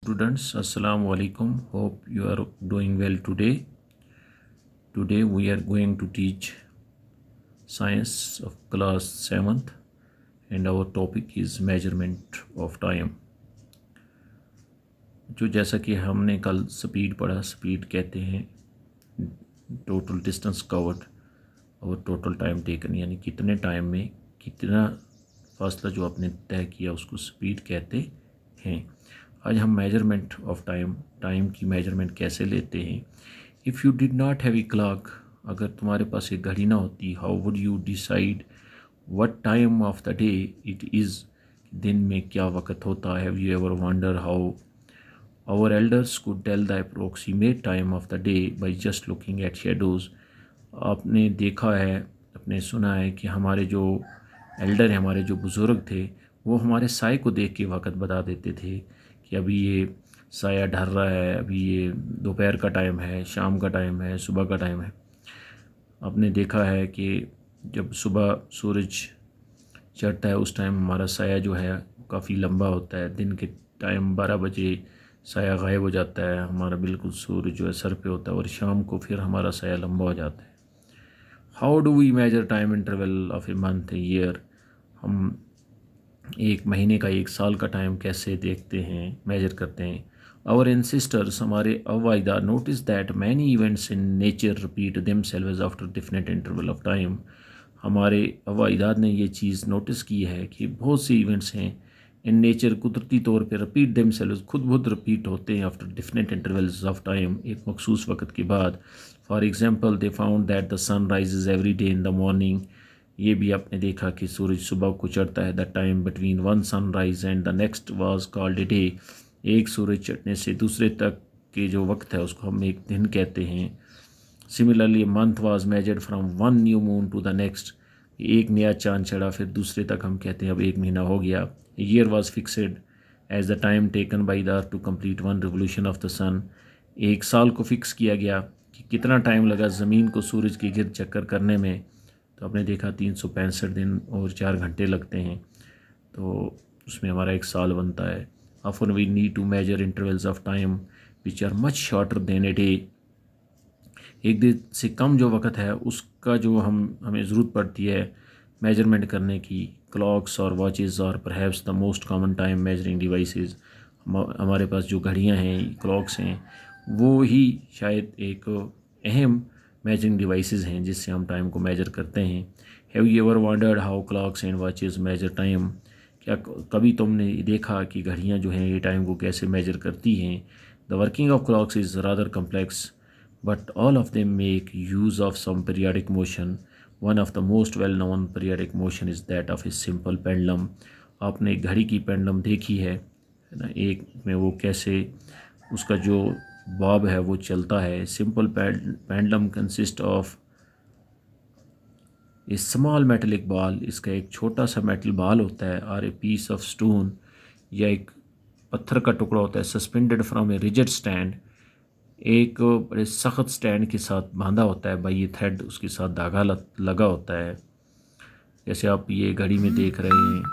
Students, assalamu alaikum. Hope you are doing well today. Today we are going to teach science of class 7th and our topic is measurement of time. जो जैसा कि हमने कल speed पढ़ा, speed कहते हैं total distance covered और total time taken, यानी कितने टाइम में कितना फासला जो आपने तय किया उसको स्पीड कहते हैं। आज हम मेजरमेंट ऑफ टाइम की मेजरमेंट कैसे लेते हैं। If you did not have a clock, अगर तुम्हारे पास एक घड़ी ना होती, how would you decide what time of the day it is, दिन में क्या वक्त होता है। Have you ever wonder how our elders could tell the approximate time of the day by just looking at shadows. आपने देखा है, आपने सुना है कि हमारे जो एल्डर हैं, हमारे जो बुज़ुर्ग थे, वो हमारे साए को देख के वक्त बता देते थे कि अभी ये साया ढल रहा है, अभी ये दोपहर का टाइम है, शाम का टाइम है, सुबह का टाइम है। आपने देखा है कि जब सुबह सूरज चढ़ता है उस टाइम हमारा साया जो है काफ़ी लंबा होता है। दिन के टाइम 12 बजे साया गायब हो जाता है, हमारा बिल्कुल सूरज जो है सर पे होता है और शाम को फिर हमारा साया लंबा हो जाता है। How do we measure time interval of a month a year, हम एक महीने का, एक साल का टाइम कैसे देखते हैं, मेजर करते हैं। आवर एंसेस्टर्स, हमारे अवाइदा, notice that many events in nature repeat themselves after different interval of time. हमारे अवाइदाद ने ये चीज़ नोटिस की है कि बहुत से इवेंट्स हैं इन नेचर कुदरती तौर पे रिपीट देमसेल्व्स, खुद रिपीट होते हैं after different intervals of time, एक मखसूस वक्त के बाद। For example they found that the sun rises every day in the morning, ये भी आपने देखा कि सूरज सुबह को चढ़ता है। The time between one sunrise and the next was called a day, एक सूरज चढ़ने से दूसरे तक के जो वक्त है उसको हम एक दिन कहते हैं। Similarly month was measured from one new moon to the next, एक नया चांद चढ़ा फिर दूसरे तक हम कहते हैं अब एक महीना हो गया। Year was fixed as the time taken by the earth to complete one revolution of the sun, एक साल को फिक्स किया गया कि कितना टाइम लगा ज़मीन को सूरज के गिर्द चक्कर करने में। तो आपने देखा 365 दिन और 4 घंटे लगते हैं, तो उसमें हमारा एक साल बनता है। Often we need to measure intervals of time which are much shorter than a day, एक दिन से कम जो वक्त है उसका जो हमें ज़रूरत पड़ती है मेजरमेंट करने की। क्लॉक्स और वॉचेज़ और perhaps the most common time measuring devices, हमारे पास जो घड़ियाँ हैं, क्लॉक्स हैं, वो ही शायद एक अहम मेजरिंग डिवाइसेस हैं जिससे हम टाइम को मेजर करते हैं। Have you ever wondered how clocks and watches measure time, क्या कभी तुमने देखा कि घड़ियां जो हैं ये टाइम को कैसे मेजर करती हैं। The working of clocks is rather complex but all of them make use of some periodic motion. One of the most well known periodic motion is that of a simple pendulum. आपने घड़ी की pendulum देखी है ना, एक में वो कैसे उसका जो बॉब है वो चलता है। Simple pendulum consist of A small metallic ball, इसका एक छोटा सा मेटल बॉल होता है, और ए पीस ऑफ स्टोन या एक पत्थर का टुकड़ा होता है, suspended from a rigid stand, एक बड़े सख्त स्टैंड के साथ बांधा होता है बाई ये थ्रेड, उसके साथ धागा लगा होता है, जैसे आप ये घड़ी में देख रहे हैं।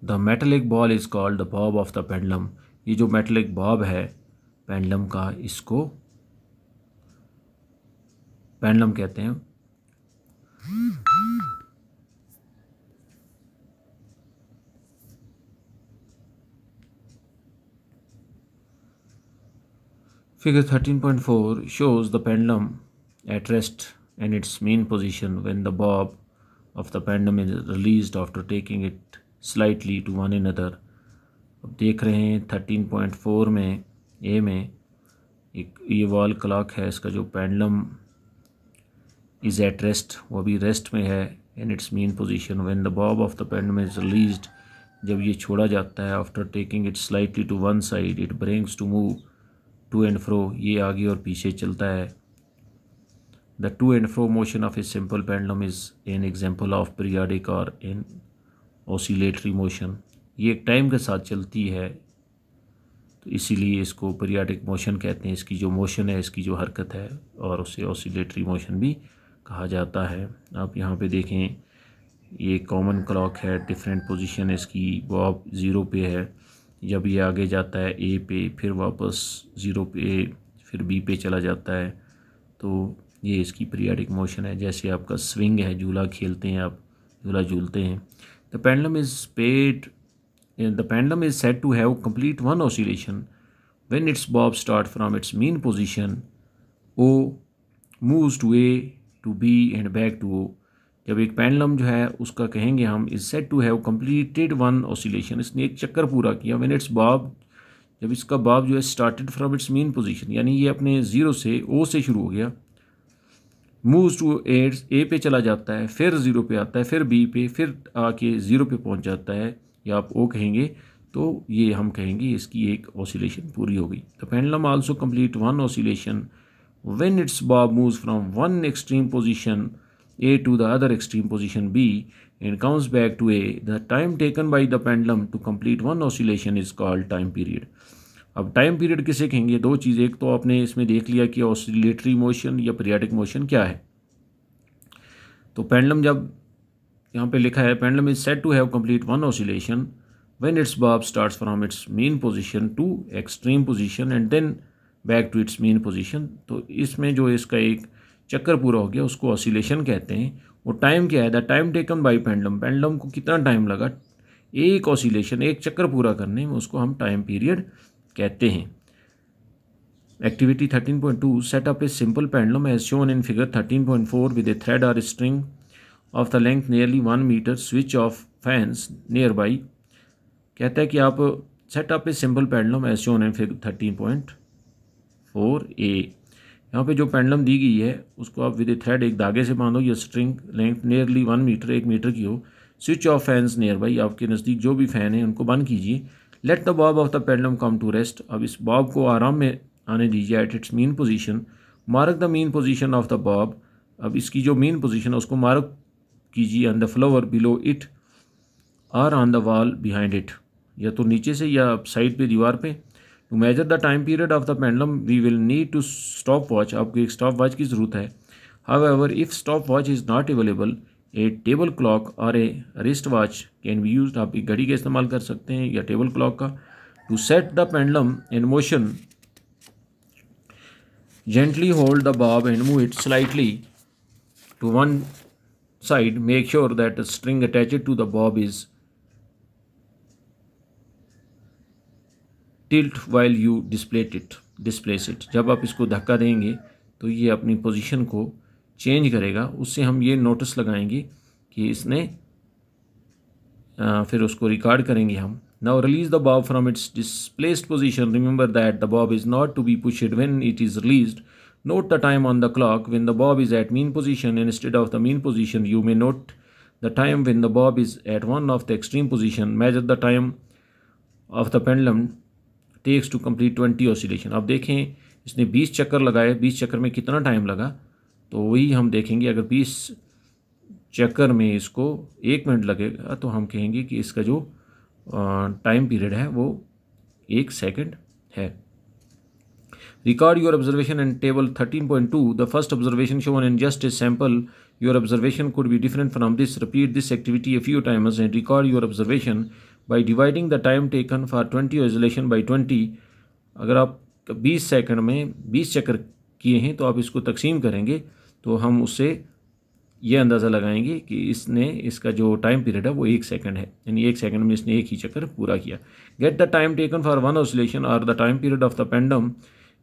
The metallic ball is called the bob of the pendulum, ये जो मेटलिक बॉब है पेंडुलम का, इसको पेंडुलम कहते हैं। Figure 13.4 shows the pendulum at rest in its main position when the bob of the pendulum is released after taking it slightly to one another। अब देख रहे हैं 13.4 में ए में एक ये वॉल क्लॉक है, इसका जो पेंडुलम इज़ एट रेस्ट, वो भी रेस्ट में है। In its mean position when the bob of the pendulum is released, जब ये छोड़ा जाता है, after taking it slightly to one side it brings to move to and fro, ये आगे और पीछे चलता है। The to and fro motion of a simple pendulum is an example of periodic और एन ऑसिलेटरी मोशन, ये एक time के साथ चलती है तो इसीलिए इसको पीरियडिक मोशन कहते हैं। इसकी जो मोशन है, इसकी जो हरकत है, और उसे ऑसिलेटरी मोशन भी कहा जाता है। आप यहाँ पे देखें ये कॉमन क्लॉक है, डिफरेंट पोजीशन इसकी, बॉब 0 पे है। जब ये आगे जाता है ए पे, फिर वापस 0 पे, फिर बी पे चला जाता है। तो ये इसकी पीरियाडिक मोशन है। जैसे आपका स्विंग है, झूला खेलते हैं आप, झूला झूलते हैं। The pendulum is said to have complete one oscillation when its bob start from its mean position O moves to A to B and back to O. जब एक पेंडुलम जो है उसका कहेंगे हम is said to have completed one oscillation, इसने एक चक्कर पूरा किया। व्हेन इट्स बॉब, जब इसका बॉब जो है started from its mean position, यानी ये अपने 0 से ओ से शुरू हो गया, मूव्स टू ए पे चला जाता है, फिर 0 पे आता है, फिर बी पे, फिर आके 0 पे पहुंच जाता है, या आप ओ कहेंगे, तो ये हम कहेंगे इसकी एक ऑसिलेशन पूरी हो गई। The pendulum also complete one oscillation when its Bob moves from one extreme position A to the other extreme position B and comes back to A. The time taken by the pendulum to complete one oscillation is called time period. अब time period किसे कहेंगे? दो चीज़, एक तो आपने इसमें देख लिया कि ऑसिलेटरी मोशन या पीरियाडिक मोशन क्या है। तो पेंडुलम, जब यहाँ पे लिखा है pendulum is said to have complete one oscillation when its bob starts from its mean position to extreme position and then back to its mean position, तो इसमें जो इसका एक चक्कर पूरा हो गया उसको ऑसिलेशन कहते हैं। वो टाइम क्या है? The time taken by pendulum, pendulum को कितना टाइम लगा एक ऑसिलेशन, एक चक्कर पूरा करने में, उसको हम टाइम पीरियड कहते हैं। Activity 13.2 set up a simple pendulum as shown in figure 13.4 with a thread or string of the length nearly 1 metre, switch off fans near by. कहता है कि आप set up a simple pendulum as shown in figure 13.4 A. यहाँ पे जो pendulum दी गई है उसको आप विद ए थ्रेड, एक धागे से बांधो, या string length nearly 1 metre, 1 metre की हो, switch off fans near by, आपके नज़दीक जो भी फ़ैन है उनको बंद कीजिए। Let the bob of the pendulum come to rest, अब इस बॉब को आराम में आने दीजिए। At its mean position mark the mean position of the bob, अब इसकी जो मीन पोजीशन है उसको मार्क कीजिए on the floor below it और on the wall behind it, या तो नीचे से या साइड पे, दीवार पे। To measure the time period of the pendulum we will need to stopwatch, आपको एक स्टॉप वॉच की ज़रूरत है। However if stopwatch is not available, a table clock or a wristwatch can be used, आप एक घड़ी का इस्तेमाल कर सकते हैं या टेबल क्लॉक का। To set the pendulum in motion gently hold the bob and move it slightly to one side, make sure that the string attached to the bob is tilt while you displace it. जब आप इसको धक्का देंगे तो ये अपनी position को change करेगा, उससे हम ये नोटिस लगाएंगे कि इसने फिर उसको रिकॉर्ड करेंगे हम। Now release the bob from its displaced position, remember that the bob is not to be pushed when it is released. Note the time on the clock when the bob is at mean position instead of the mean position. You may note the time when the bob is at one of the extreme position. Measure the time of the pendulum takes to complete 20 oscillation. अब देखें इसने 20 चक्कर लगाए, 20 चक्कर में कितना time लगा, तो वही हम देखेंगे। अगर 20 चक्कर में इसको 1 मिनट लगेगा तो हम कहेंगे कि इसका जो टाइम पीरियड है वो 1 सेकंड है। Record your observation in table 13.2 the first observation shown in just a sample. Your observation could be different from this. Repeat this activity a few times and record your observation by dividing the time taken for 20 oscillation by 20। अगर आप 20 second में 20 चक्कर किए हैं तो आप इसको तकसीम करेंगे तो हम उससे ये अंदाज़ा लगाएंगे कि इसका जो टाइम पीरियड है वो 1 सेकंड है, यानी 1 सेकंड में इसने एक ही चक्कर पूरा किया। Get the time taken for one oscillation or the time period of the pendulum.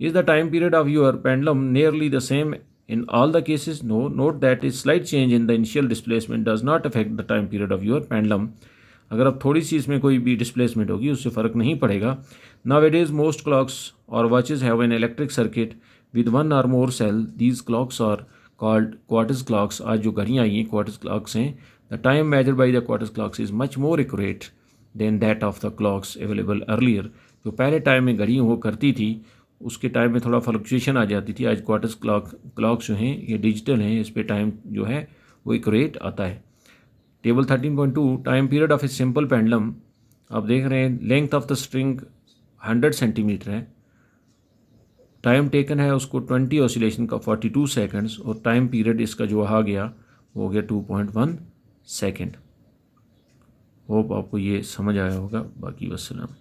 Is the time period of your pendulum nearly the same in all the cases? No. Note that is slight change in the initial displacement does not affect the time period of your pendulum. अगर अब थोड़ी सी इसमें कोई भी displacement होगी उससे फ़र्क नहीं पड़ेगा। Nowadays most clocks or watches have an electric circuit with one or more cell. These clocks are called quartz clocks. आज जो घड़ियाँ आई हैं क्वार्टज क्लॉक्स हैं। The time measure by the quartz clocks is much more accurate than that of the clocks available earlier. जो पहले time में घड़ियाँ हुआ करती थी उसके टाइम में थोड़ा फ्लक्चुएशन आ जाती थी। आज क्वार्टज क्लॉक्स जो हैं ये डिजिटल हैं, इस पर टाइम जो है वो एक्यूरेट आता है। Table 13.2 time period of a simple pendulum. आप देख रहे हैं length of the string 100 centimetre है, टाइम टेकन है उसको 20 ऑसिलेशन का 42 सेकंड्स, और टाइम पीरियड इसका जो आ गया वो हो गया 2.1 सेकंड। होप आपको ये समझ आया होगा। बाकी वस्सलाम।